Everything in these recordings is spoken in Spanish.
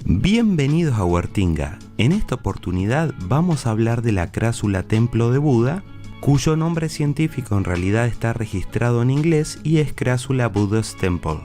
Bienvenidos a Huertinga. En esta oportunidad vamos a hablar de la crásula templo de Buda, cuyo nombre científico en realidad está registrado en inglés y es Crassula Buddha's Temple.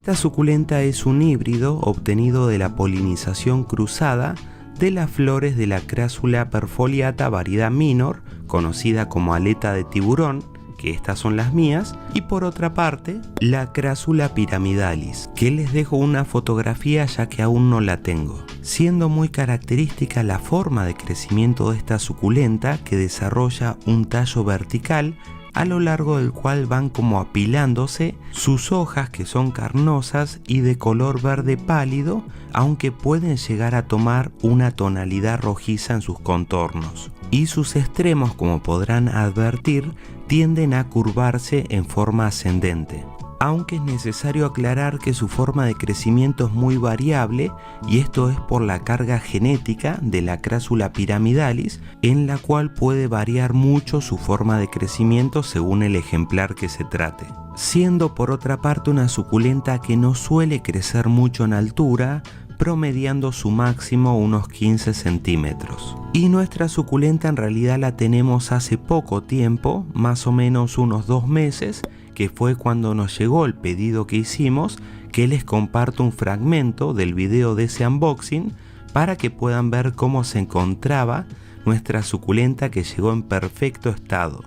Esta suculenta es un híbrido obtenido de la polinización cruzada de las flores de la Crassula perfoliata variedad minor, conocida como aleta de tiburón, que estas son las mías, y por otra parte, la Crassula pyramidalis, que les dejo una fotografía ya que aún no la tengo, siendo muy característica la forma de crecimiento de esta suculenta que desarrolla un tallo vertical a lo largo del cual van como apilándose sus hojas que son carnosas y de color verde pálido, aunque pueden llegar a tomar una tonalidad rojiza en sus contornos. Y sus extremos, como podrán advertir, tienden a curvarse en forma ascendente. Aunque es necesario aclarar que su forma de crecimiento es muy variable y esto es por la carga genética de la Crassula pyramidalis, en la cual puede variar mucho su forma de crecimiento según el ejemplar que se trate. Siendo por otra parte una suculenta que no suele crecer mucho en altura, promediando su máximo unos 15 centímetros. Y nuestra suculenta en realidad la tenemos hace poco tiempo, más o menos unos 2 meses, que fue cuando nos llegó el pedido que hicimos, que les comparto un fragmento del video de ese unboxing para que puedan ver cómo se encontraba nuestra suculenta que llegó en perfecto estado.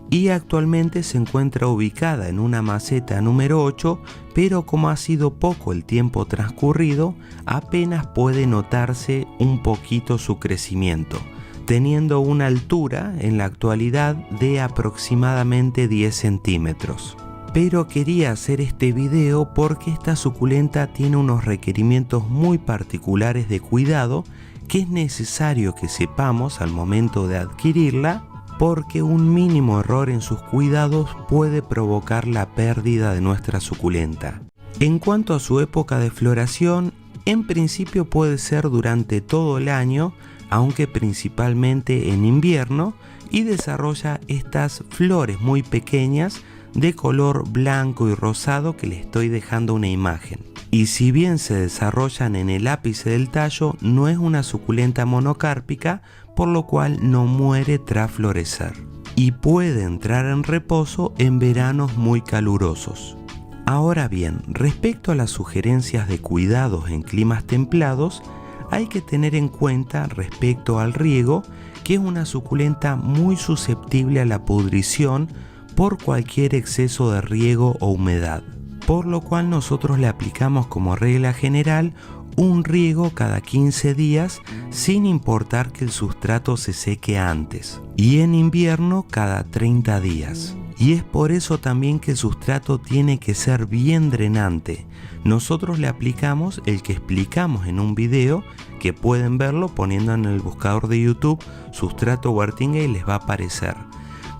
Y actualmente se encuentra ubicada en una maceta número 8, pero como ha sido poco el tiempo transcurrido, apenas puede notarse un poquito su crecimiento, teniendo una altura en la actualidad de aproximadamente 10 centímetros. Pero quería hacer este video porque esta suculenta tiene unos requerimientos muy particulares de cuidado que es necesario que sepamos al momento de adquirirla, porque un mínimo error en sus cuidados puede provocar la pérdida de nuestra suculenta. En cuanto a su época de floración, en principio puede ser durante todo el año, aunque principalmente en invierno, y desarrolla estas flores muy pequeñas de color blanco y rosado que les estoy dejando una imagen. Y si bien se desarrollan en el ápice del tallo, no es una suculenta monocárpica, por lo cual no muere tras florecer. Y puede entrar en reposo en veranos muy calurosos. Ahora bien, respecto a las sugerencias de cuidados en climas templados, hay que tener en cuenta respecto al riego que es una suculenta muy susceptible a la pudrición por cualquier exceso de riego o humedad, por lo cual nosotros le aplicamos como regla general un riego cada 15 días sin importar que el sustrato se seque antes, y en invierno cada 30 días. Y es por eso también que el sustrato tiene que ser bien drenante. Nosotros le aplicamos el que explicamos en un video, que pueden verlo poniendo en el buscador de YouTube sustrato Huertinga y les va a aparecer.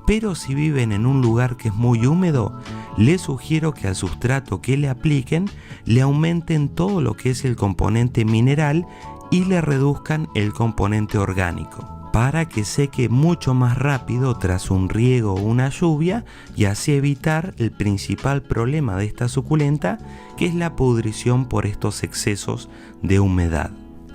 Pero si viven en un lugar que es muy húmedo, les sugiero que al sustrato que le apliquen le aumenten todo lo que es el componente mineral y le reduzcan el componente orgánico, para que seque mucho más rápido tras un riego o una lluvia y así evitar el principal problema de esta suculenta, que es la pudrición por estos excesos de humedad.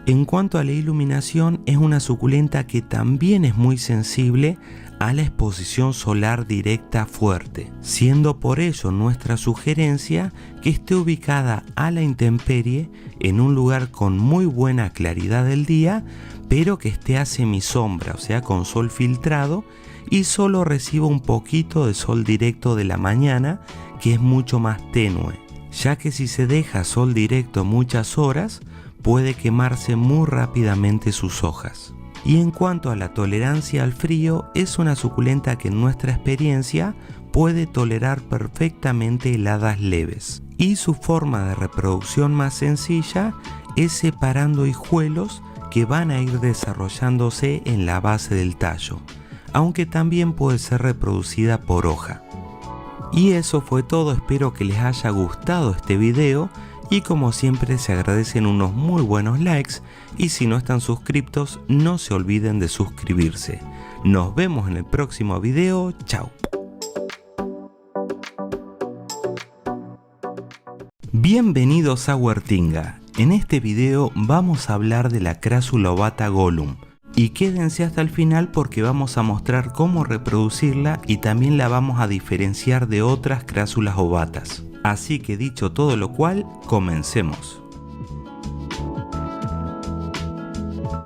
En cuanto a la iluminación, es una suculenta que también es muy sensible a la exposición solar directa fuerte, siendo por ello nuestra sugerencia que esté ubicada a la intemperie en un lugar con muy buena claridad del día, pero que esté a semisombra, o sea con sol filtrado, y solo reciba un poquito de sol directo de la mañana, que es mucho más tenue, ya que si se deja sol directo muchas horas puede quemarse muy rápidamente sus hojas. Y en cuanto a la tolerancia al frío, es una suculenta que en nuestra experiencia puede tolerar perfectamente heladas leves. Y su forma de reproducción más sencilla es separando hijuelos que van a ir desarrollándose en la base del tallo, aunque también puede ser reproducida por hoja. Y eso fue todo, espero que les haya gustado este video. Y como siempre se agradecen unos muy buenos likes y si no están suscriptos no se olviden de suscribirse. Nos vemos en el próximo video, chao. Bienvenidos a Huertinga. En este video vamos a hablar de la Crassula ovata Gollum. Y quédense hasta el final porque vamos a mostrar cómo reproducirla y también la vamos a diferenciar de otras Crassulas ovatas. Así que dicho todo lo cual, comencemos.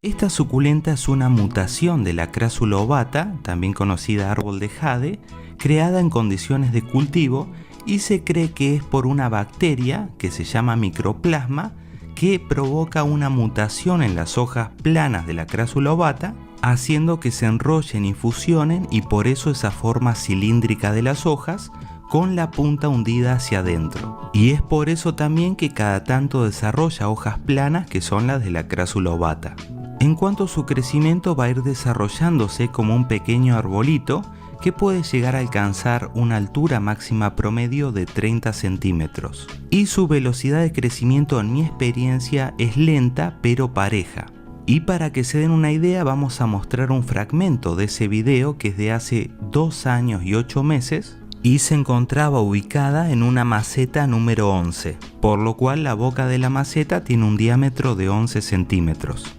Esta suculenta es una mutación de la Crassula ovata, también conocida árbol de jade, creada en condiciones de cultivo y se cree que es por una bacteria que se llama microplasma que provoca una mutación en las hojas planas de la Crassula ovata, haciendo que se enrollen y fusionen, y por eso esa forma cilíndrica de las hojas con la punta hundida hacia adentro. Y es por eso también que cada tanto desarrolla hojas planas que son las de la Crassula ovata. En cuanto a su crecimiento, va a ir desarrollándose como un pequeño arbolito que puede llegar a alcanzar una altura máxima promedio de 30 centímetros. Y su velocidad de crecimiento, en mi experiencia, es lenta pero pareja. Y para que se den una idea, vamos a mostrar un fragmento de ese video que es de hace 2 años y 8 meses y se encontraba ubicada en una maceta número 11, por lo cual la boca de la maceta tiene un diámetro de 11 centímetros.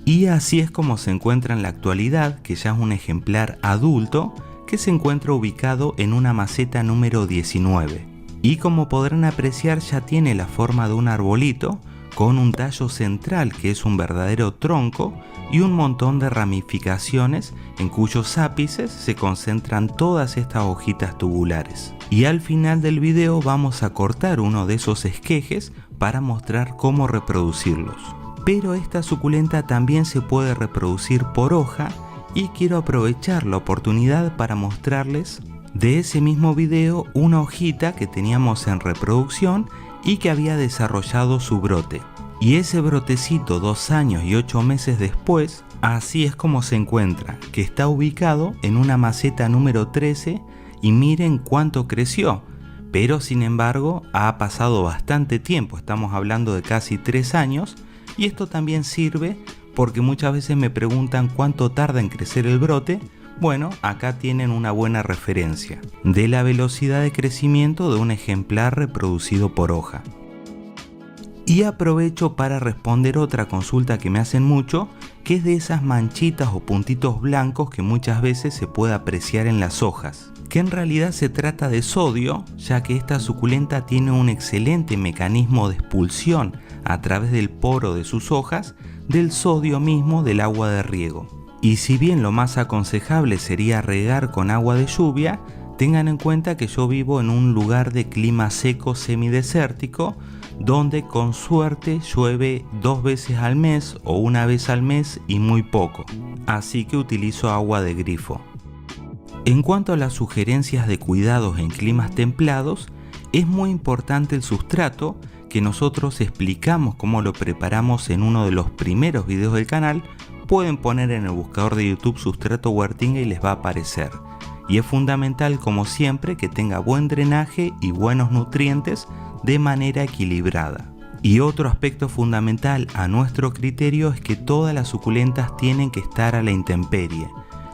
Y así es como se encuentra en la actualidad, que ya es un ejemplar adulto que se encuentra ubicado en una maceta número 19. Y como podrán apreciar, ya tiene la forma de un arbolito con un tallo central que es un verdadero tronco y un montón de ramificaciones en cuyos ápices se concentran todas estas hojitas tubulares. Y al final del video vamos a cortar uno de esos esquejes para mostrar cómo reproducirlos. Pero esta suculenta también se puede reproducir por hoja y quiero aprovechar la oportunidad para mostrarles de ese mismo video una hojita que teníamos en reproducción y que había desarrollado su brote. Y ese brotecito 2 años y 8 meses después, así es como se encuentra, que está ubicado en una maceta número 13 y miren cuánto creció. Pero sin embargo ha pasado bastante tiempo, estamos hablando de casi 3 años y esto también sirve porque muchas veces me preguntan cuánto tarda en crecer el brote. Bueno, acá tienen una buena referencia de la velocidad de crecimiento de un ejemplar reproducido por hoja. Y aprovecho para responder otra consulta que me hacen mucho, que es de esas manchitas o puntitos blancos que muchas veces se puede apreciar en las hojas, que en realidad se trata de sodio, ya que esta suculenta tiene un excelente mecanismo de expulsión a través del poro de sus hojas del sodio mismo del agua de riego. Y si bien lo más aconsejable sería regar con agua de lluvia, tengan en cuenta que yo vivo en un lugar de clima seco semidesértico, donde con suerte llueve 2 veces al mes o 1 vez al mes y muy poco, así que utilizo agua de grifo. En cuanto a las sugerencias de cuidados en climas templados, es muy importante el sustrato, que nosotros explicamos cómo lo preparamos en uno de los primeros videos del canal. Pueden poner en el buscador de YouTube sustrato Huertinga y les va a aparecer. Y es fundamental, como siempre, que tenga buen drenaje y buenos nutrientes de manera equilibrada. Y otro aspecto fundamental a nuestro criterio es que todas las suculentas tienen que estar a la intemperie,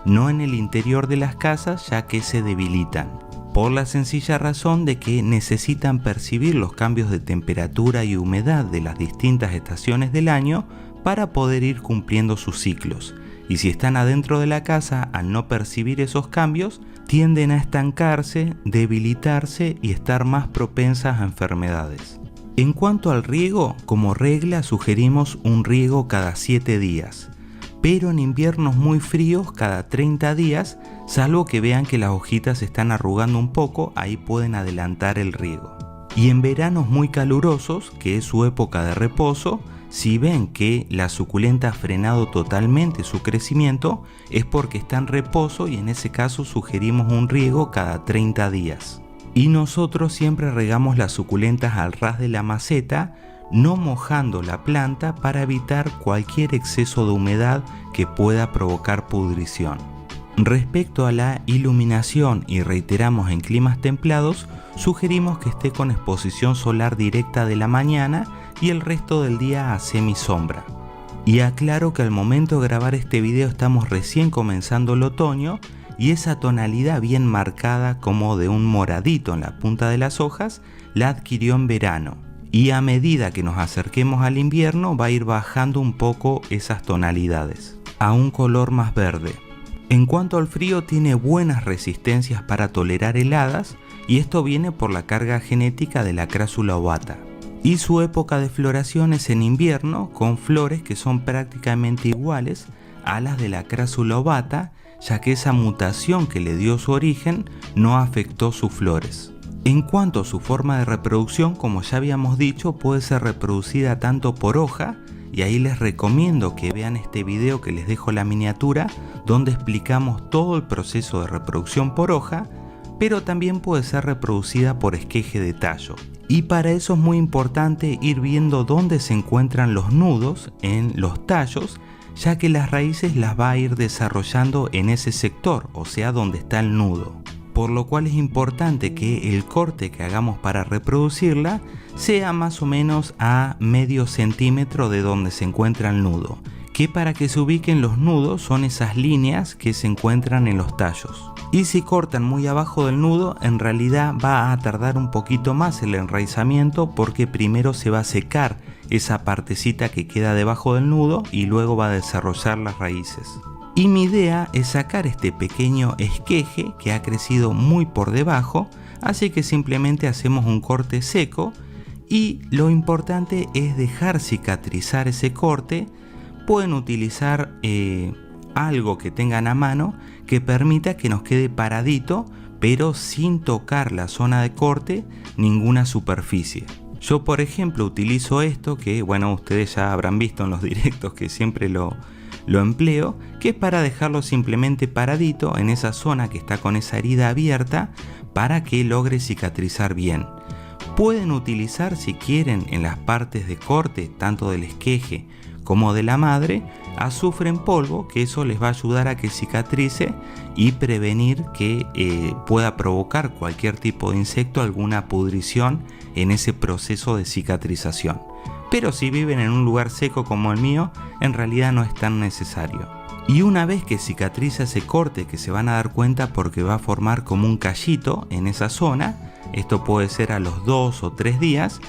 no en el interior de las casas, ya que se debilitan, por la sencilla razón de que necesitan percibir los cambios de temperatura y humedad de las distintas estaciones del año para poder ir cumpliendo sus ciclos. Y si están adentro de la casa, al no percibir esos cambios, tienden a estancarse, debilitarse y estar más propensas a enfermedades. En cuanto al riego, como regla sugerimos un riego cada 7 días, pero en inviernos muy fríos cada 30 días, salvo que vean que las hojitas se están arrugando un poco, ahí pueden adelantar el riego. Y en veranos muy calurosos, que es su época de reposo, si ven que la suculenta ha frenado totalmente su crecimiento, es porque está en reposo y en ese caso sugerimos un riego cada 30 días. Y nosotros siempre regamos las suculentas al ras de la maceta, no mojando la planta para evitar cualquier exceso de humedad que pueda provocar pudrición. Respecto a la iluminación, y reiteramos en climas templados, sugerimos que esté con exposición solar directa de la mañana y el resto del día a semisombra. Y aclaro que al momento de grabar este video estamos recién comenzando el otoño y esa tonalidad bien marcada como de un moradito en la punta de las hojas la adquirió en verano. y a medida que nos acerquemos al invierno va a ir bajando un poco esas tonalidades a un color más verde. En cuanto al frío, tiene buenas resistencias para tolerar heladas y esto viene por la carga genética de la Crassula ovata. Y su época de floración es en invierno, con flores que son prácticamente iguales a las de la Crassula ovata, ya que esa mutación que le dio su origen no afectó sus flores. En cuanto a su forma de reproducción, como ya habíamos dicho, puede ser reproducida tanto por hoja, y ahí les recomiendo que vean este video que les dejo la miniatura, donde explicamos todo el proceso de reproducción por hoja, pero también puede ser reproducida por esqueje de tallo. Y para eso es muy importante ir viendo dónde se encuentran los nudos en los tallos, ya que las raíces las va a ir desarrollando en ese sector, o sea, donde está el nudo. Por lo cual es importante que el corte que hagamos para reproducirla sea más o menos a medio centímetro de donde se encuentra el nudo, que para que se ubiquen los nudos son esas líneas que se encuentran en los tallos. Y si cortan muy abajo del nudo, en realidad va a tardar un poquito más el enraizamiento, porque primero se va a secar esa partecita que queda debajo del nudo y luego va a desarrollar las raíces. Y mi idea es sacar este pequeño esqueje que ha crecido muy por debajo, así que simplemente hacemos un corte seco y lo importante es dejar cicatrizar ese corte. Pueden utilizar algo que tengan a mano que permita que nos quede paradito, pero sin tocar la zona de corte, ninguna superficie. Yo, por ejemplo, utilizo esto que, bueno, ustedes ya habrán visto en los directos que siempre lo empleo, que es para dejarlo simplemente paradito en esa zona que está con esa herida abierta para que logre cicatrizar bien. Pueden utilizar, si quieren, en las partes de corte, tanto del esqueje como de la madre, azufre en polvo, que eso les va a ayudar a que cicatrice y prevenir que pueda provocar cualquier tipo de insecto alguna pudrición en ese proceso de cicatrización. Pero si viven en un lugar seco como el mío, en realidad no es tan necesario. Y una vez que cicatriza ese corte, que se van a dar cuenta porque va a formar como un callito en esa zona, esto puede ser a los 2 o 3 días,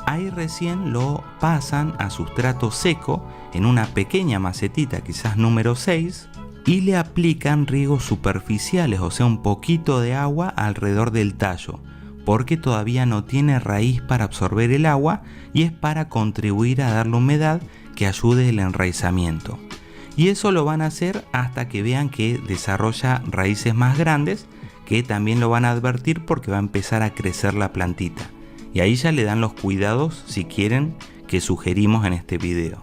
ahí recién lo pasan a sustrato seco en una pequeña macetita, quizás número 6, y le aplican riegos superficiales, o sea, un poquito de agua alrededor del tallo, porque todavía no tiene raíz para absorber el agua y es para contribuir a darle humedad que ayude el enraizamiento. Y eso lo van a hacer hasta que vean que desarrolla raíces más grandes, que también lo van a advertir porque va a empezar a crecer la plantita. Y ahí ya le dan los cuidados, si quieren, que sugerimos en este video.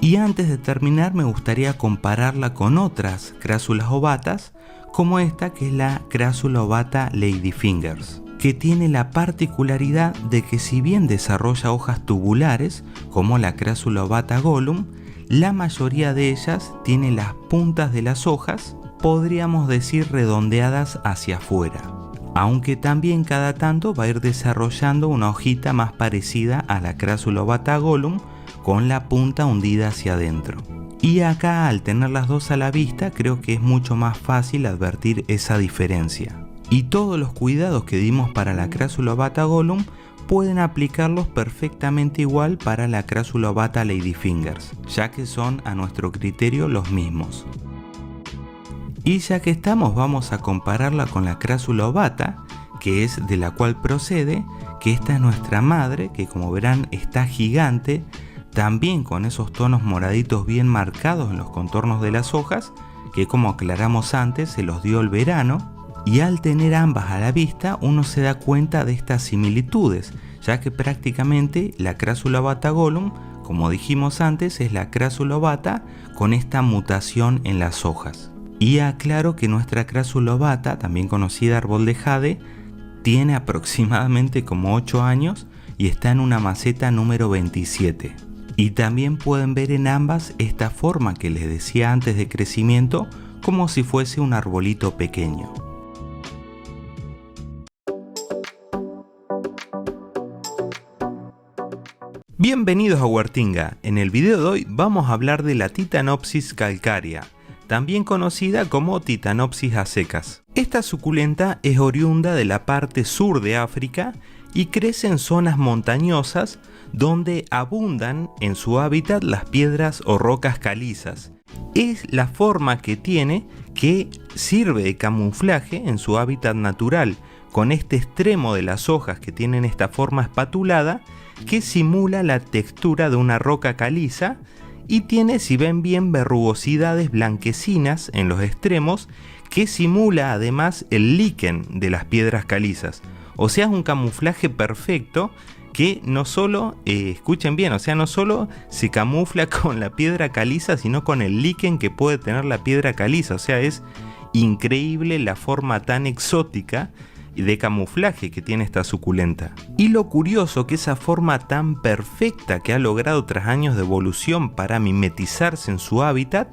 Y antes de terminar, me gustaría compararla con otras Crassulas ovatas, como esta, que es la Crassula ovata ladyfingers, que tiene la particularidad de que, si bien desarrolla hojas tubulares como la Crassula ovata gollum, la mayoría de ellas tiene las puntas de las hojas, podríamos decir, redondeadas hacia afuera, aunque también cada tanto va a ir desarrollando una hojita más parecida a la Crassula ovata gollum, con la punta hundida hacia adentro. Y acá, al tener las dos a la vista, creo que es mucho más fácil advertir esa diferencia. Y todos los cuidados que dimos para la Crassula ovata gollum pueden aplicarlos perfectamente igual para la Crassula ovata ladyfingers, ya que son a nuestro criterio los mismos. Y ya que estamos, vamos a compararla con la Crassula ovata, que es de la cual procede, que esta es nuestra madre, que como verán está gigante, también con esos tonos moraditos bien marcados en los contornos de las hojas, que, como aclaramos antes, se los dio el verano. Y al tener ambas a la vista, uno se da cuenta de estas similitudes, ya que prácticamente la Crassula ovata gollum, como dijimos antes, es la Crassula ovata con esta mutación en las hojas. Y aclaro que nuestra Crassula ovata, también conocida árbol de jade, tiene aproximadamente como 8 años y está en una maceta número 27. Y también pueden ver en ambas esta forma que les decía antes de crecimiento, como si fuese un arbolito pequeño. Bienvenidos a Huertinga. En el video de hoy vamos a hablar de la Titanopsis calcarea, también conocida como Titanopsis a secas. Esta suculenta es oriunda de la parte sur de África y crece en zonas montañosas donde abundan en su hábitat las piedras o rocas calizas. Es la forma que tiene que sirve de camuflaje en su hábitat natural, con este extremo de las hojas que tienen esta forma espatulada que simula la textura de una roca caliza y tiene, si ven bien, verrugosidades blanquecinas en los extremos que simula además el líquen de las piedras calizas. O sea, es un camuflaje perfecto que no solo, escuchen bien, o sea, no solo se camufla con la piedra caliza, sino con el líquen que puede tener la piedra caliza. O sea, es increíble la forma tan exótica de camuflaje que tiene esta suculenta. Y lo curioso que esa forma tan perfecta que ha logrado tras años de evolución para mimetizarse en su hábitat,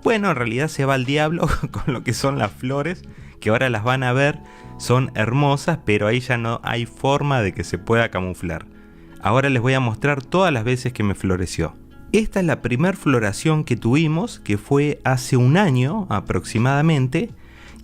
bueno, en realidad se va al diablo con lo que son las flores, que ahora las van a ver, son hermosas, pero ahí ya no hay forma de que se pueda camuflar. Ahora les voy a mostrar todas las veces que me floreció. Esta es la primera floración que tuvimos, que fue hace un año aproximadamente,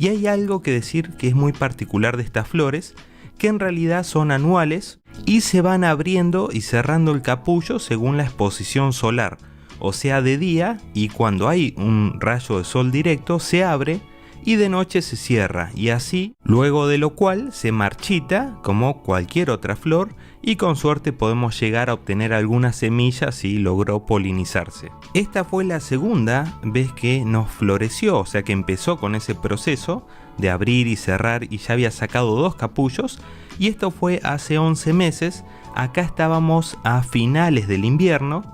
y hay algo que decir que es muy particular de estas flores, que en realidad son anuales y se van abriendo y cerrando el capullo según la exposición solar, o sea de día, y cuando hay un rayo de sol directo se abre y de noche se cierra, y así, luego de lo cual se marchita como cualquier otra flor y con suerte podemos llegar a obtener algunas semillas si logró polinizarse. Esta fue la segunda vez que nos floreció, o sea que empezó con ese proceso de abrir y cerrar y ya había sacado 2 capullos, y esto fue hace 11 meses, acá estábamos a finales del invierno,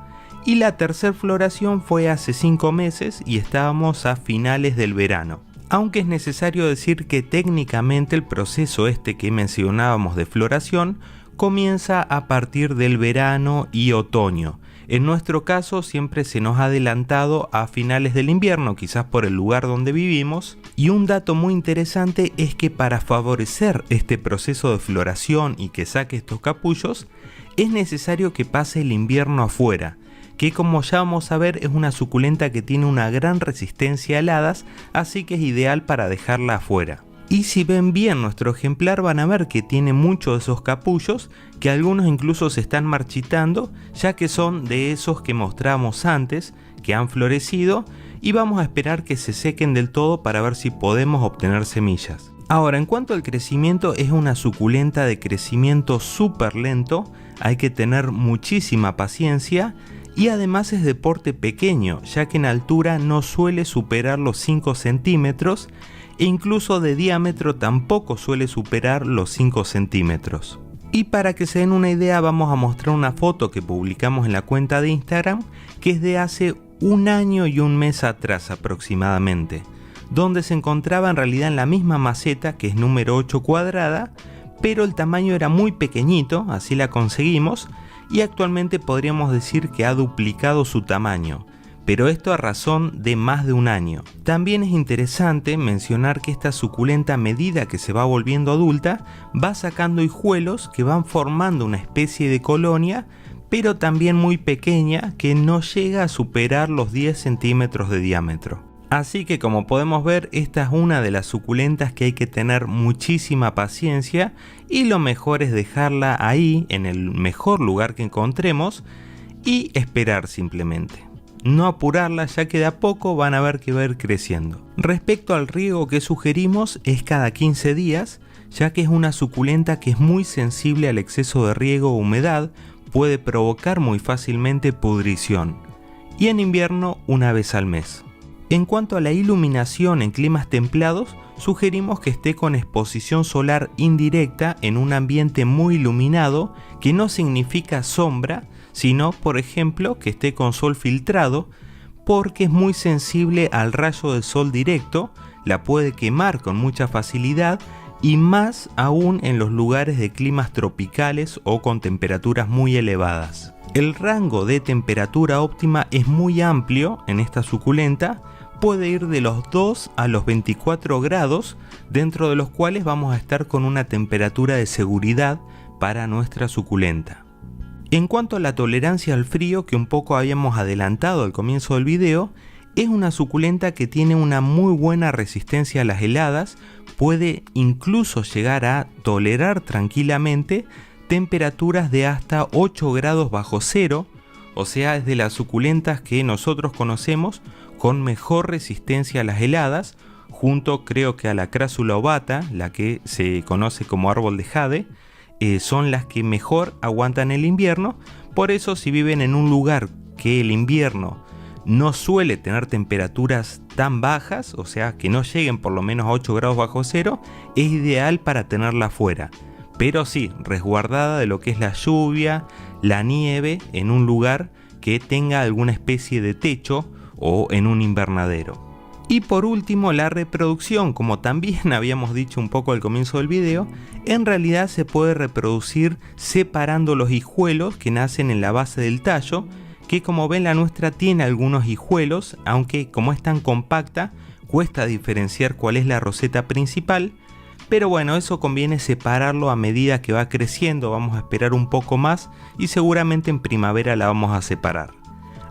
y la tercera floración fue hace 5 meses y estábamos a finales del verano. Aunque es necesario decir que técnicamente el proceso este que mencionábamos de floración comienza a partir del verano y otoño. En nuestro caso siempre se nos ha adelantado a finales del invierno, quizás por el lugar donde vivimos. Y un dato muy interesante es que para favorecer este proceso de floración y que saque estos capullos, es necesario que pase el invierno afuera, que como ya vamos a ver es una suculenta que tiene una gran resistencia a heladas, así que es ideal para dejarla afuera. Y si ven bien nuestro ejemplar van a ver que tiene muchos de esos capullos, que algunos incluso se están marchitando, ya que son de esos que mostramos antes, que han florecido, y vamos a esperar que se sequen del todo para ver si podemos obtener semillas. Ahora, en cuanto al crecimiento, es una suculenta de crecimiento súper lento, hay que tener muchísima paciencia, y además es de porte pequeño, ya que en altura no suele superar los 5 centímetros e incluso de diámetro tampoco suele superar los 5 centímetros. Y para que se den una idea vamos a mostrar una foto que publicamos en la cuenta de Instagram, que es de hace un año y un mes atrás aproximadamente, donde se encontraba en realidad en la misma maceta, que es número 8 cuadrada, pero el tamaño era muy pequeñito, así la conseguimos, y actualmente podríamos decir que ha duplicado su tamaño, pero esto a razón de más de un año. También es interesante mencionar que esta suculenta, a medida que se va volviendo adulta, va sacando hijuelos que van formando una especie de colonia, pero también muy pequeña, que no llega a superar los 10 centímetros de diámetro. Así que como podemos ver, esta es una de las suculentas que hay que tener muchísima paciencia y lo mejor es dejarla ahí en el mejor lugar que encontremos y esperar simplemente. No apurarla, ya que de a poco van a ver que va a ir creciendo. Respecto al riego que sugerimos es cada 15 días, ya que es una suculenta que es muy sensible al exceso de riego o humedad, puede provocar muy fácilmente pudrición. Y en invierno una vez al mes. En cuanto a la iluminación en climas templados, sugerimos que esté con exposición solar indirecta en un ambiente muy iluminado, que no significa sombra, sino, por ejemplo, que esté con sol filtrado, porque es muy sensible al rayo de sol directo, la puede quemar con mucha facilidad y más aún en los lugares de climas tropicales o con temperaturas muy elevadas. El rango de temperatura óptima es muy amplio en esta suculenta, puede ir de los 2 a los 24 grados, dentro de los cuales vamos a estar con una temperatura de seguridad para nuestra suculenta. En cuanto a la tolerancia al frío, que un poco habíamos adelantado al comienzo del video, es una suculenta que tiene una muy buena resistencia a las heladas, puede incluso llegar a tolerar tranquilamente temperaturas de hasta 8 grados bajo cero, o sea, es de las suculentas que nosotros conocemos con mejor resistencia a las heladas, junto creo que a la Crassula ovata, la que se conoce como árbol de jade, son las que mejor aguantan el invierno. Por eso, si viven en un lugar que el invierno no suele tener temperaturas tan bajas, o sea que no lleguen por lo menos a 8 grados bajo cero, es ideal para tenerla afuera, pero sí, resguardada de lo que es la lluvia, la nieve, en un lugar que tenga alguna especie de techo o en un invernadero. Y por último, la reproducción, como también habíamos dicho un poco al comienzo del video, en realidad se puede reproducir separando los hijuelos que nacen en la base del tallo, que como ven la nuestra tiene algunos hijuelos, aunque como es tan compacta cuesta diferenciar cuál es la roseta principal, pero bueno, eso conviene separarlo a medida que va creciendo. Vamos a esperar un poco más y seguramente en primavera la vamos a separar.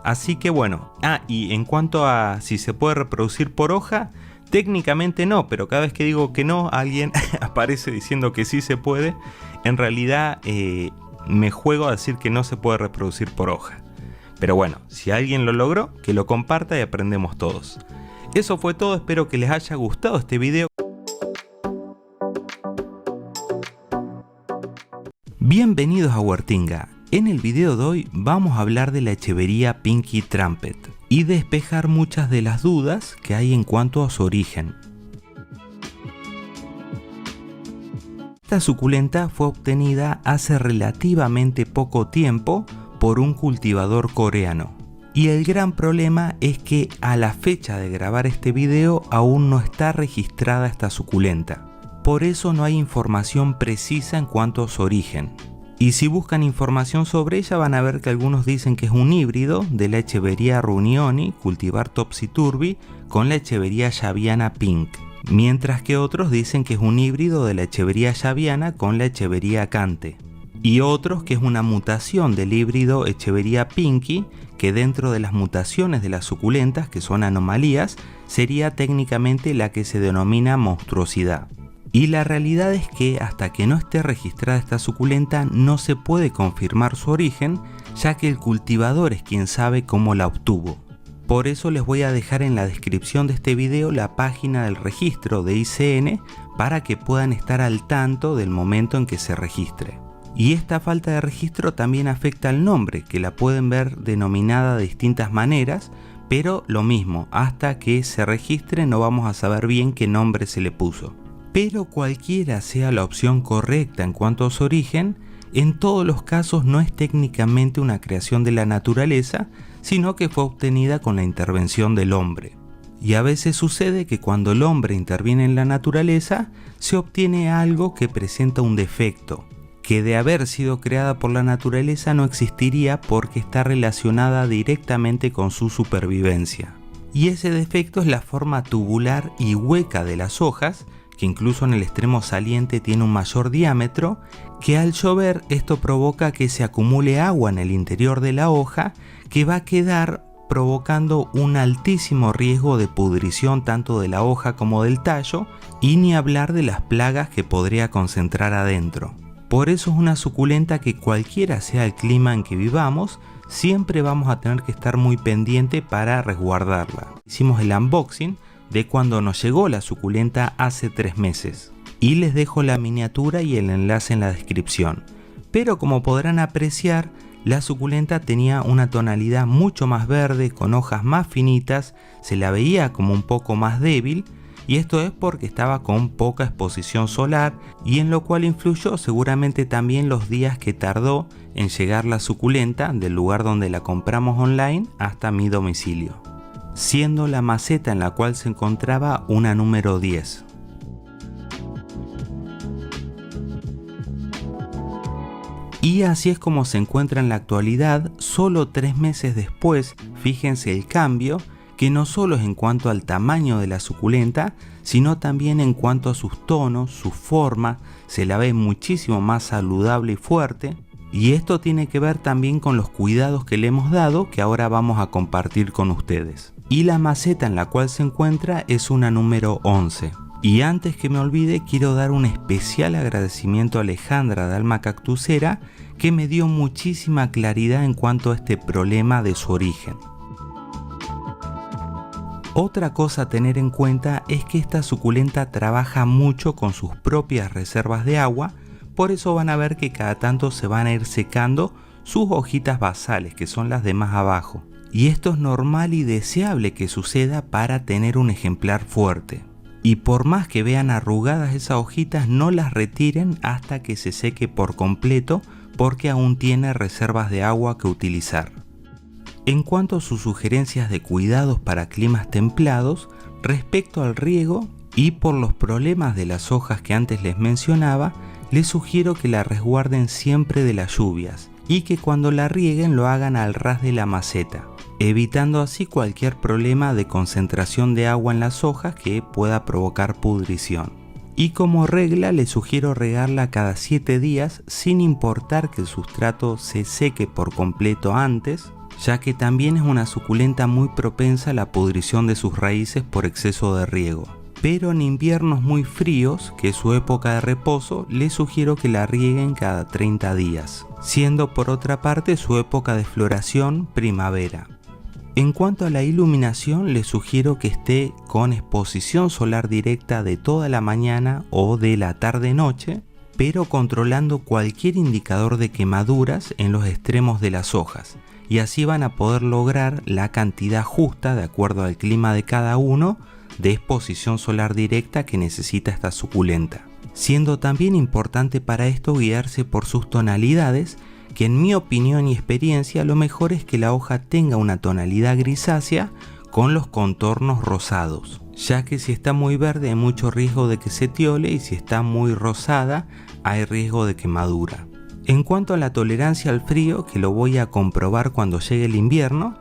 Así que bueno, y en cuanto a si se puede reproducir por hoja, técnicamente no, pero cada vez que digo que no, alguien aparece diciendo que sí se puede. En realidad me juego a decir que no se puede reproducir por hoja. Pero bueno, si alguien lo logró, que lo comparta y aprendemos todos. Eso fue todo, espero que les haya gustado este video. Bienvenidos a Huertinga. En el video de hoy vamos a hablar de la Echeveria Pinky Trumpet y despejar muchas de las dudas que hay en cuanto a su origen. Esta suculenta fue obtenida hace relativamente poco tiempo por un cultivador coreano. Y el gran problema es que a la fecha de grabar este video aún no está registrada esta suculenta. Por eso no hay información precisa en cuanto a su origen. Y si buscan información sobre ella van a ver que algunos dicen que es un híbrido de la Echeveria Runioni, cultivar Topsy-Turvy, con la Echeveria Javiana Pink. Mientras que otros dicen que es un híbrido de la Echeveria Javiana con la Echeveria Cante. Y otros que es una mutación del híbrido Echeveria Pinky, que dentro de las mutaciones de las suculentas, que son anomalías, sería técnicamente la que se denomina monstruosidad. Y la realidad es que hasta que no esté registrada esta suculenta no se puede confirmar su origen, ya que el cultivador es quien sabe cómo la obtuvo. Por eso les voy a dejar en la descripción de este video la página del registro de ICN para que puedan estar al tanto del momento en que se registre. Y esta falta de registro también afecta al nombre, que la pueden ver denominada de distintas maneras, pero lo mismo, hasta que se registre no vamos a saber bien qué nombre se le puso. Pero cualquiera sea la opción correcta en cuanto a su origen, en todos los casos no es técnicamente una creación de la naturaleza, sino que fue obtenida con la intervención del hombre. Y a veces sucede que cuando el hombre interviene en la naturaleza, se obtiene algo que presenta un defecto, que de haber sido creada por la naturaleza no existiría porque está relacionada directamente con su supervivencia. Y ese defecto es la forma tubular y hueca de las hojas, que incluso en el extremo saliente tiene un mayor diámetro, que al llover esto provoca que se acumule agua en el interior de la hoja, que va a quedar provocando un altísimo riesgo de pudrición tanto de la hoja como del tallo, y ni hablar de las plagas que podría concentrar adentro. Por eso es una suculenta que cualquiera sea el clima en que vivamos, siempre vamos a tener que estar muy pendiente para resguardarla. Hicimos el unboxing de cuando nos llegó la suculenta hace 3 meses. Y les dejo la miniatura y el enlace en la descripción. Pero como podrán apreciar, la suculenta tenía una tonalidad mucho más verde, con hojas más finitas, se la veía como un poco más débil, y esto es porque estaba con poca exposición solar, y en lo cual influyó seguramente también los días que tardó en llegar la suculenta del lugar donde la compramos online hasta mi domicilio, siendo la maceta en la cual se encontraba una número 10. Y así es como se encuentra en la actualidad, solo 3 meses después. Fíjense el cambio, que no solo es en cuanto al tamaño de la suculenta, sino también en cuanto a sus tonos, su forma, se la ve muchísimo más saludable y fuerte. Y esto tiene que ver también con los cuidados que le hemos dado, que ahora vamos a compartir con ustedes. Y la maceta en la cual se encuentra es una número 11. Y antes que me olvide, quiero dar un especial agradecimiento a Alejandra de Alma Cactusera, que me dio muchísima claridad en cuanto a este problema de su origen. Otra cosa a tener en cuenta es que esta suculenta trabaja mucho con sus propias reservas de agua, por eso van a ver que cada tanto se van a ir secando sus hojitas basales, que son las de más abajo. Y esto es normal y deseable que suceda para tener un ejemplar fuerte. Y por más que vean arrugadas esas hojitas, no las retiren hasta que se seque por completo, porque aún tiene reservas de agua que utilizar. En cuanto a sus sugerencias de cuidados para climas templados, respecto al riego y por los problemas de las hojas que antes les mencionaba, les sugiero que la resguarden siempre de las lluvias y que cuando la rieguen lo hagan al ras de la maceta, evitando así cualquier problema de concentración de agua en las hojas que pueda provocar pudrición. Y como regla les sugiero regarla cada 7 días sin importar que el sustrato se seque por completo antes, ya que también es una suculenta muy propensa a la pudrición de sus raíces por exceso de riego. Pero en inviernos muy fríos, que es su época de reposo, les sugiero que la rieguen cada 30 días, siendo por otra parte su época de floración primavera. En cuanto a la iluminación, les sugiero que esté con exposición solar directa de toda la mañana o de la tarde-noche, pero controlando cualquier indicador de quemaduras en los extremos de las hojas, y así van a poder lograr la cantidad justa, de acuerdo al clima de cada uno, de exposición solar directa que necesita esta suculenta. Siendo también importante para esto guiarse por sus tonalidades, que en mi opinión y experiencia lo mejor es que la hoja tenga una tonalidad grisácea con los contornos rosados, ya que si está muy verde hay mucho riesgo de que se tiole y si está muy rosada hay riesgo de quemadura. En cuanto a la tolerancia al frío, que lo voy a comprobar cuando llegue el invierno,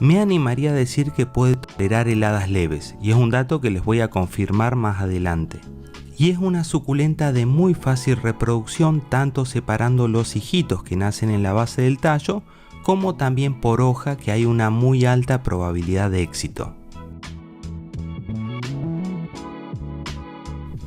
me animaría a decir que puede tolerar heladas leves, y es un dato que les voy a confirmar más adelante. Y es una suculenta de muy fácil reproducción, tanto separando los hijitos que nacen en la base del tallo, como también por hoja, que hay una muy alta probabilidad de éxito.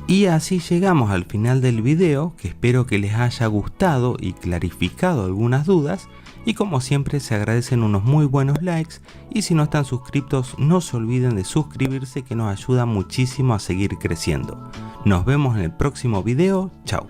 Y así llegamos al final del video, que espero que les haya gustado y clarificado algunas dudas, y como siempre se agradecen unos muy buenos likes, y si no están suscritos no se olviden de suscribirse, que nos ayuda muchísimo a seguir creciendo. Nos vemos en el próximo video, chao.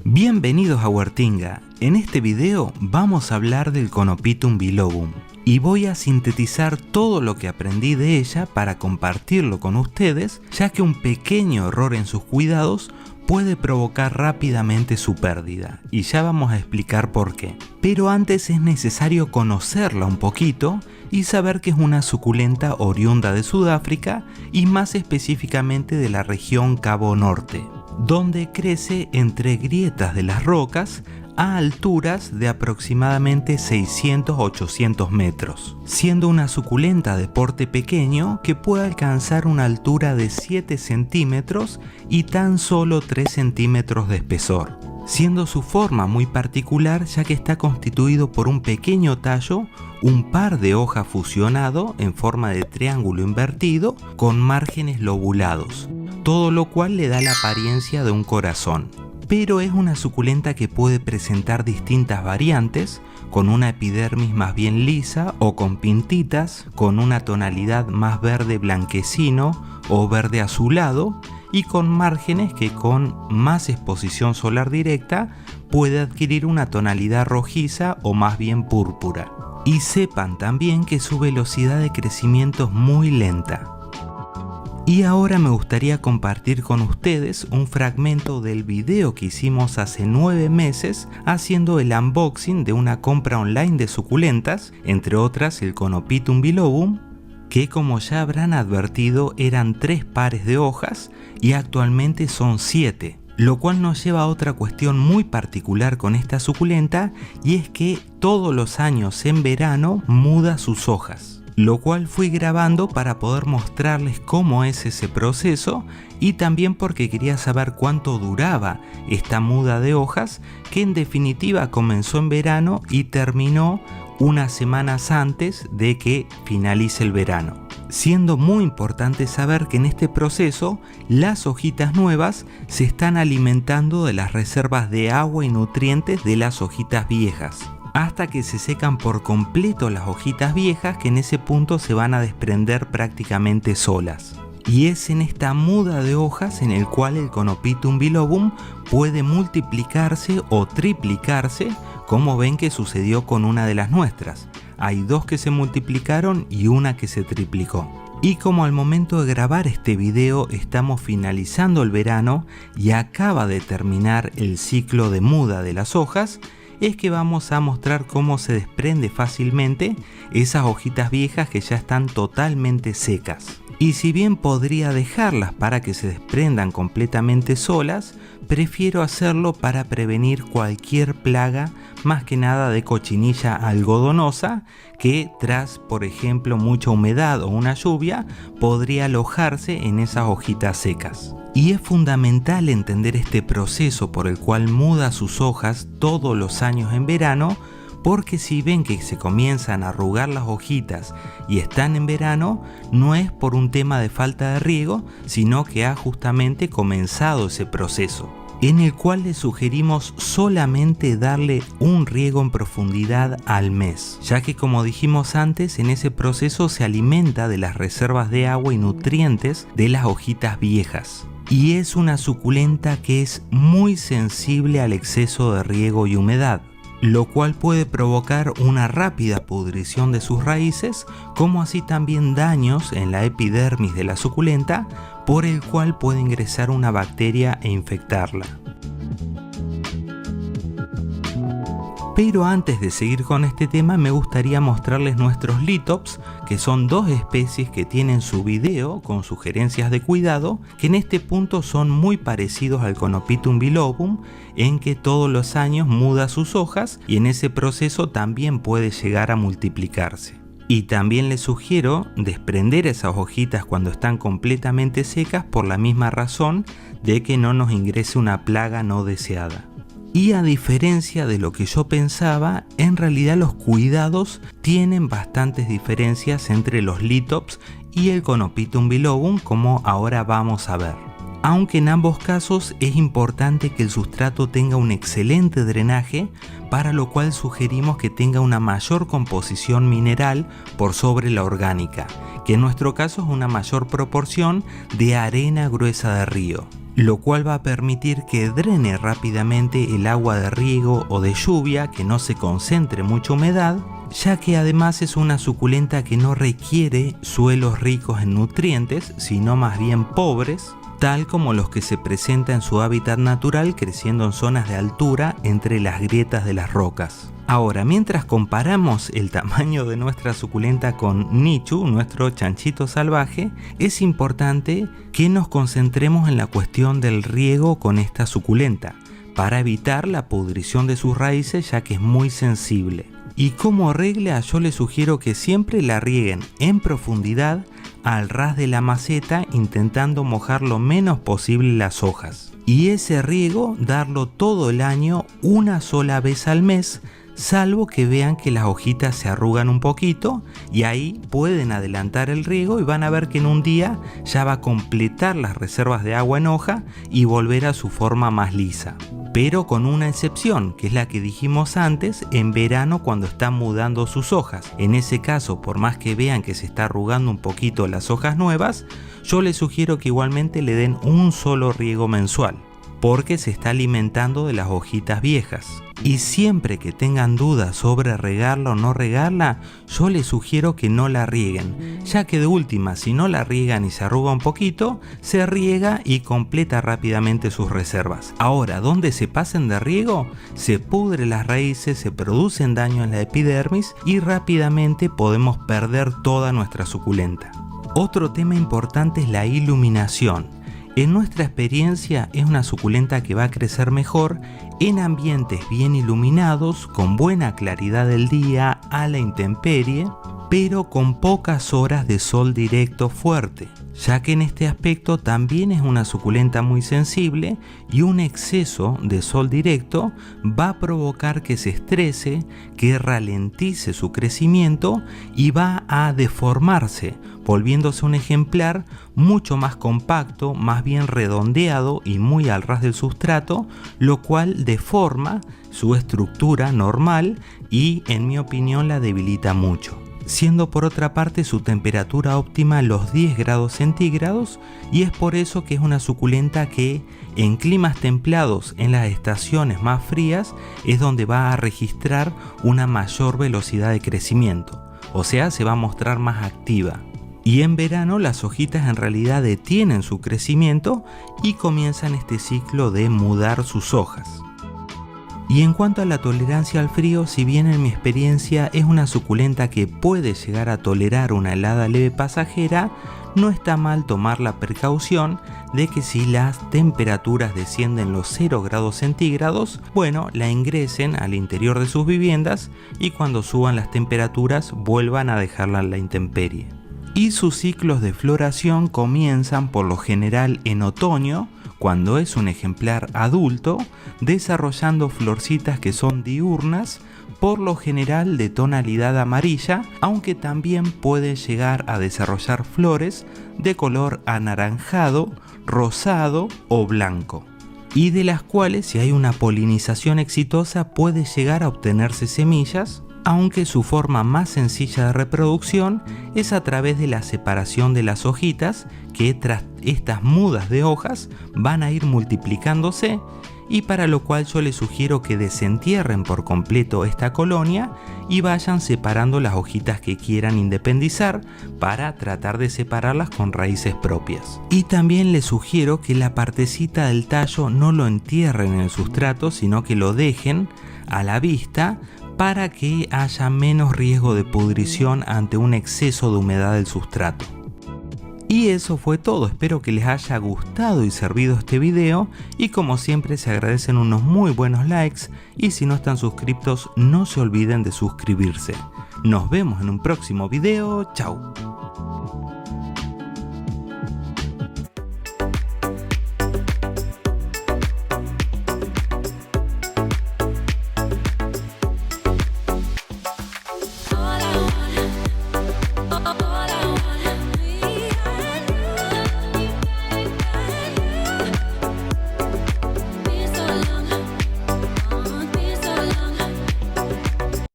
Bienvenidos a Huertinga. En este video vamos a hablar del Conopitum bilobum y voy a sintetizar todo lo que aprendí de ella para compartirlo con ustedes, ya que un pequeño error en sus cuidados puede provocar rápidamente su pérdida, y ya vamos a explicar por qué. Pero antes es necesario conocerla un poquito y saber que es una suculenta oriunda de Sudáfrica y más específicamente de la región Cabo Norte, donde crece entre grietas de las rocas a alturas de aproximadamente 600-800 metros, siendo una suculenta de porte pequeño que puede alcanzar una altura de 7 centímetros y tan solo 3 centímetros de espesor, siendo su forma muy particular ya que está constituido por un pequeño tallo, un par de hojas fusionado en forma de triángulo invertido con márgenes lobulados, todo lo cual le da la apariencia de un corazón. Pero es una suculenta que puede presentar distintas variantes, con una epidermis más bien lisa o con pintitas, con una tonalidad más verde blanquecino o verde azulado, y con márgenes que con más exposición solar directa puede adquirir una tonalidad rojiza o más bien púrpura. Y sepan también que su velocidad de crecimiento es muy lenta. Y ahora me gustaría compartir con ustedes un fragmento del video que hicimos hace 9 meses haciendo el unboxing de una compra online de suculentas, entre otras el Conopitum bilobum, que como ya habrán advertido eran 3 pares de hojas y actualmente son 7, lo cual nos lleva a otra cuestión muy particular con esta suculenta, y es que todos los años en verano muda sus hojas, lo cual fui grabando para poder mostrarles cómo es ese proceso y también porque quería saber cuánto duraba esta muda de hojas, que en definitiva comenzó en verano y terminó unas semanas antes de que finalice el verano. Siendo muy importante saber que en este proceso las hojitas nuevas se están alimentando de las reservas de agua y nutrientes de las hojitas viejas, hasta que se secan por completo las hojitas viejas, que en ese punto se van a desprender prácticamente solas. Y es en esta muda de hojas en el cual el Conopitum bilobum puede multiplicarse o triplicarse, como ven que sucedió con una de las nuestras. Hay 2 que se multiplicaron y una que se triplicó. Y como al momento de grabar este video estamos finalizando el verano y acaba de terminar el ciclo de muda de las hojas, es que vamos a mostrar cómo se desprende fácilmente esas hojitas viejas que ya están totalmente secas. Y si bien podría dejarlas para que se desprendan completamente solas, prefiero hacerlo para prevenir cualquier plaga, más que nada de cochinilla algodonosa, que tras, por ejemplo, mucha humedad o una lluvia, podría alojarse en esas hojitas secas. Y es fundamental entender este proceso por el cual muda sus hojas todos los años en verano, porque si ven que se comienzan a arrugar las hojitas y están en verano, no es por un tema de falta de riego, sino que ha justamente comenzado ese proceso, en el cual les sugerimos solamente darle un riego en profundidad al mes, ya que como dijimos antes, en ese proceso se alimenta de las reservas de agua y nutrientes de las hojitas viejas. Y es una suculenta que es muy sensible al exceso de riego y humedad, lo cual puede provocar una rápida pudrición de sus raíces, como así también daños en la epidermis de la suculenta, por el cual puede ingresar una bacteria e infectarla. Pero antes de seguir con este tema, me gustaría mostrarles nuestros Lithops, que son 2 especies que tienen su video con sugerencias de cuidado, que en este punto son muy parecidos al Conopitum bilobum, en que todos los años muda sus hojas y en ese proceso también puede llegar a multiplicarse. Y también les sugiero desprender esas hojitas cuando están completamente secas, por la misma razón de que no nos ingrese una plaga no deseada. Y a diferencia de lo que yo pensaba, en realidad los cuidados tienen bastantes diferencias entre los Lithops y el Conopitum bilobum, como ahora vamos a ver. Aunque en ambos casos es importante que el sustrato tenga un excelente drenaje, para lo cual sugerimos que tenga una mayor composición mineral por sobre la orgánica, que en nuestro caso es una mayor proporción de arena gruesa de río, lo cual va a permitir que drene rápidamente el agua de riego o de lluvia, que no se concentre mucha humedad, ya que además es una suculenta que no requiere suelos ricos en nutrientes, sino más bien pobres, tal como los que se presentan en su hábitat natural, creciendo en zonas de altura entre las grietas de las rocas. Ahora, mientras comparamos el tamaño de nuestra suculenta con Nichu, nuestro chanchito salvaje, es importante que nos concentremos en la cuestión del riego con esta suculenta, para evitar la pudrición de sus raíces, ya que es muy sensible. Y como regla, yo les sugiero que siempre la rieguen en profundidad al ras de la maceta, intentando mojar lo menos posible las hojas. Y ese riego darlo todo el año, una sola vez al mes, salvo que vean que las hojitas se arrugan un poquito, y ahí pueden adelantar el riego y van a ver que en un día ya va a completar las reservas de agua en hoja y volver a su forma más lisa. Pero con una excepción, que es la que dijimos antes, en verano cuando están mudando sus hojas. En ese caso, por más que vean que se está arrugando un poquito las hojas nuevas, yo les sugiero que igualmente le den un solo riego mensual, porque se está alimentando de las hojitas viejas. Y siempre que tengan dudas sobre regarla o no regarla, yo les sugiero que no la rieguen, ya que de última, si no la riegan y se arruga un poquito, se riega y completa rápidamente sus reservas. Ahora, donde se pasen de riego, se pudre las raíces, se producen daños en la epidermis y rápidamente podemos perder toda nuestra suculenta. Otro tema importante es la iluminación. En nuestra experiencia es una suculenta que va a crecer mejor en ambientes bien iluminados, con buena claridad del día, a la intemperie, pero con pocas horas de sol directo fuerte, ya que en este aspecto también es una suculenta muy sensible y un exceso de sol directo va a provocar que se estrese, que ralentice su crecimiento y va a deformarse, volviéndose un ejemplar mucho más compacto, más bien redondeado y muy al ras del sustrato, lo cual deforma su estructura normal y, en mi opinión, la debilita mucho, siendo por otra parte su temperatura óptima los 10 grados centígrados, y es por eso que es una suculenta que en climas templados, en las estaciones más frías, es donde va a registrar una mayor velocidad de crecimiento, o sea, se va a mostrar más activa. Y en verano las hojitas en realidad detienen su crecimiento y comienzan este ciclo de mudar sus hojas. Y en cuanto a la tolerancia al frío, si bien en mi experiencia es una suculenta que puede llegar a tolerar una helada leve pasajera, no está mal tomar la precaución de que si las temperaturas descienden los 0 grados centígrados, bueno, la ingresen al interior de sus viviendas y cuando suban las temperaturas vuelvan a dejarla en la intemperie. Y sus ciclos de floración comienzan por lo general en otoño, cuando es un ejemplar adulto, desarrollando florcitas que son diurnas, por lo general de tonalidad amarilla, aunque también pueden llegar a desarrollar flores de color anaranjado, rosado o blanco, y de las cuales, si hay una polinización exitosa, puede llegar a obtenerse semillas, aunque su forma más sencilla de reproducción es a través de la separación de las hojitas, que tras estas mudas de hojas van a ir multiplicándose, y para lo cual yo les sugiero que desentierren por completo esta colonia y vayan separando las hojitas que quieran independizar para tratar de separarlas con raíces propias. Y también les sugiero que la partecita del tallo no lo entierren en el sustrato, sino que lo dejen a la vista para que haya menos riesgo de pudrición ante un exceso de humedad del sustrato. Y eso fue todo, espero que les haya gustado y servido este video, y como siempre se agradecen unos muy buenos likes, y si no están suscriptos no se olviden de suscribirse. Nos vemos en un próximo video, chao.